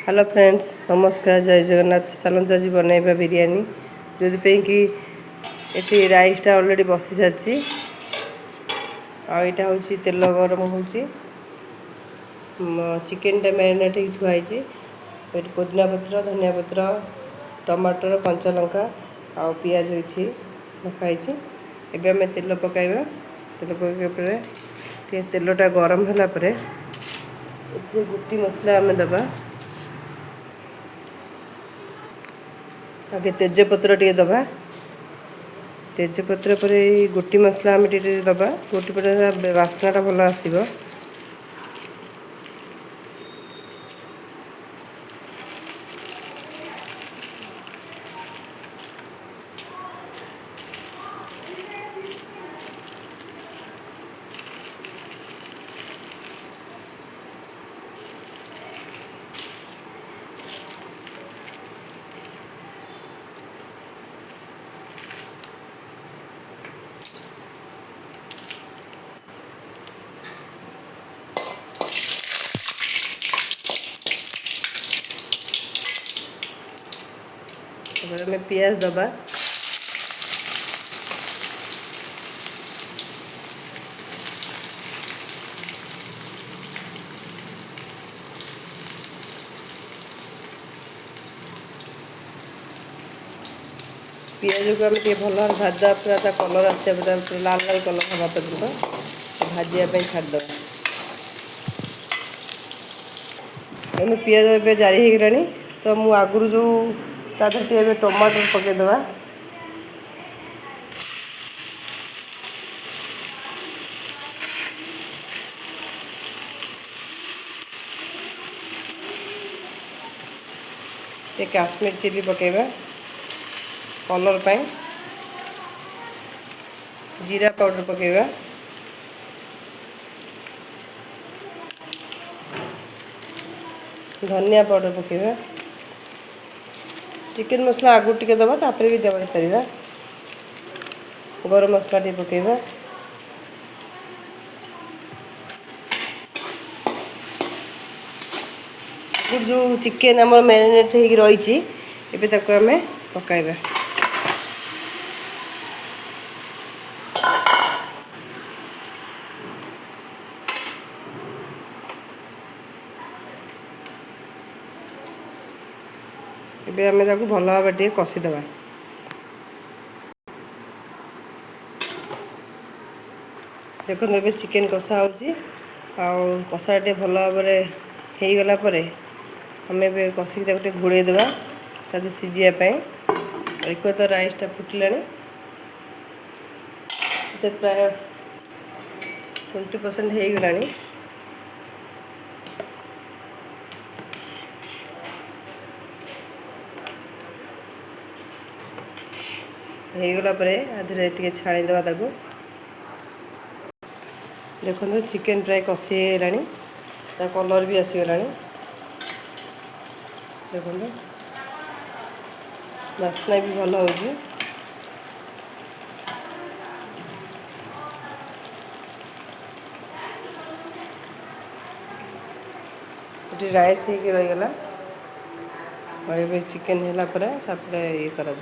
Hello friends, नमस्कार, जय जगन्नाथ। चलते आज बनइबा बिरियानी जो कि ये राइसटा ऑलरेडी बसी सारी आईटा हूँ तेल गरम हो चिकेन टा मैरिनेट हो थुआई पुदीना पत्र धनिया पत्र टमाटर कंचा लंका आ पियाज रखाई। एबे आम तेल पकाइबा। तेल पकड़ तेलटा गरम है गुटी मसला आम दबा आगे तेजपत्र टे दबा। तेजपत्र पर गोटी मसला आम टे दबा। गोटी पत्र बास्नाटा भल आसब। में पियाज दबा। पियाज को आम भल भाजा पूरा कलर आसा लाल लाल कलर हवा पर्यटन भाजापी छाड़द। पियाज ए जारी होगला तो मु आगुरी जो तादेह टमाटर पकईदे। काश्मीर चिली पकेबा कलर पाई। जीरा पाउडर पकेबा। धनिया पाउडर पकेबा। चिकेन मसला आगु टिके दबा तापर भी दबा पारिबा। गरम मसला टे पकेबा। जो चिकेन आम मैरिनेट हो रही आम पकाइबा। एबे आम भल भाव टे कषिदबा। देखो ये चिकेन कषा हो कषा टे भल भाव हो गला आम कषिक घोड़ेदेवा ताकि सीझापी। एक तो राइसटा फुटिला प्राय 20% हो गला। होगला आधे टे छाणीदे। देखो चिकेन प्राय कषिगला कलर भी आसीगला। देखो बास्ना भी भल हो। राइस हो रहीगला और ये चिकेन है ये कर।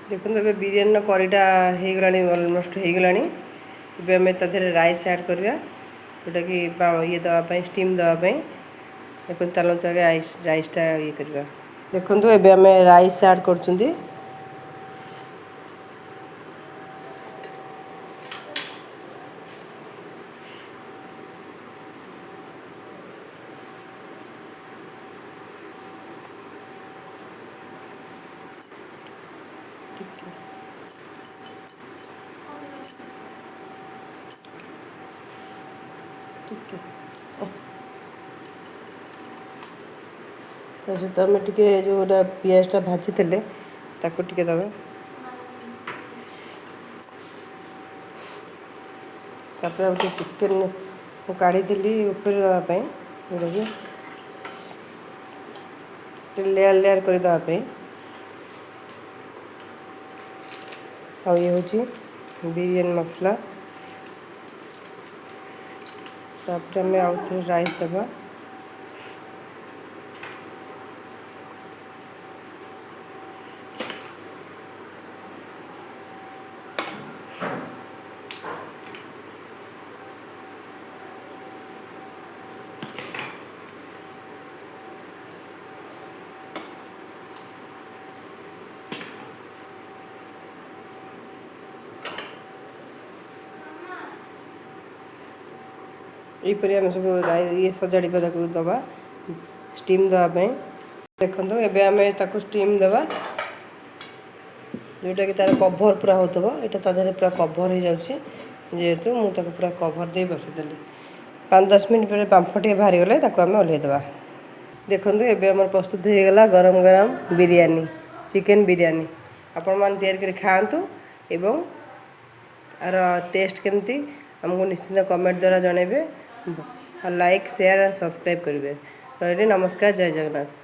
देखो ये बिरियानी करीटा हो गला अलमोस्ट हो गला। ये आम तादेह राइस ऐड करवा जोटा कि ये दवापाई स्टीम दवापाई। देखो चलते आगे राइसटा ये करवा। देखो ये आम राइस ऐड कर। सहित आम टे जो पियाजटा भाजी टे दबा। तापर चिकेन काढ़ी ऊपर दवापाई लेयर लेयर कर दवापाई। और ये हूँ बिरियानी मसला। तापर आम आउ थे राइस दबा। यहीपरि आम सब ये सजाड़ी दबा स्टीम देवाई। देखो एबे आम ताको स्टीम देवा जोटा कि तार कभर पूरा होता यहाँ तादेह पूरा कभर हो जाऊँगी जेहेतु मुझे पूरा कभर दे बसईदेली 5-10 मिनट पर बांफ टे बाहरी गले आम ओल्हेदेवा। देखो एबे आम प्रस्तुत हो गला गरम गरम बिरयानी चिकेन बिरयानी। आपण मैंने तैयारी कर खातु एवं आर टेस्ट केमती आमको निश्चिंत कमेंट द्वारा जनइबे। लाइक शेयर एंड सब्सक्राइब करेंगे। रही नमस्कार, जय जगन्नाथ।